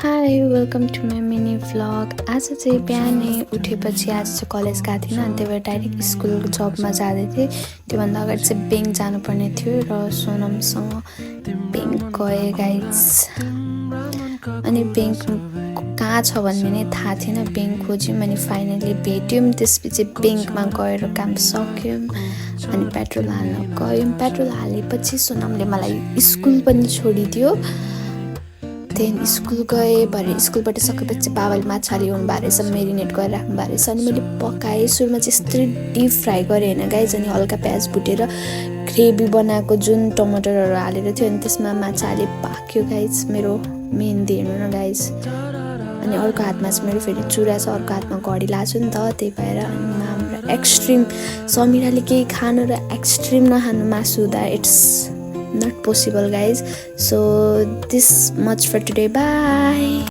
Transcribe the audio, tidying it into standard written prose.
High welcome to my mini vlog. आज चाहिँ बिहानै उठेपछि आज चाहिँ कलेज गएको थिइनँ अनि त्यही भएर डाइरेक्ट स्कुल जबमा जाँदै थिएँ। त्योभन्दा अगाडि चाहिँ ब्याङ्क जानुपर्ने थियो र सोनमसँग ब्याङ्क गएँ गाइज। अनि ब्याङ्क कहाँ छ भन्ने नै थाहा थिएन, ब्याङ्क खोज्यौँ अनि फाइनली भेट्यौँ। त्यसपछि ब्याङ्कमा गएर काम सक्यौँ अनि पेट्रोल हाल्न गयौँ। पेट्रोल हालेपछि सोनमले मलाई स्कुल पनि छोडिदियो। त्यहाँदेखि स्कुल गएँ। भरे स्कुलबाट सकेपछि बाबाले माछा ल्याउनु भएको रहेछ, मेरिनेट गरेर राख्नु भएको रहेछ अनि मैले पकाएँ। सुरुमा चाहिँ यस्तै डिप फ्राई गरेँ होइन गाइज। अनि हल्का प्याज भुटेर ग्रेभी बनाएको जुन टमाटरहरू हालेर थियो अनि त्यसमा माछा हाले पाक्यो गाइज। मेरो मेहन्दी हेर्नु न गाइज। अनि अर्को हातमा चाहिँ मेरो फेरि चुरा छ, अर्को हातमा घडी लाग्छ नि त, त्यही भएर हाम्रो एक्सट्रिम समिराले केही खानु र एक्सट्रिम नखानु मासु हुँदा it's not possible guys. So this much for today, bye.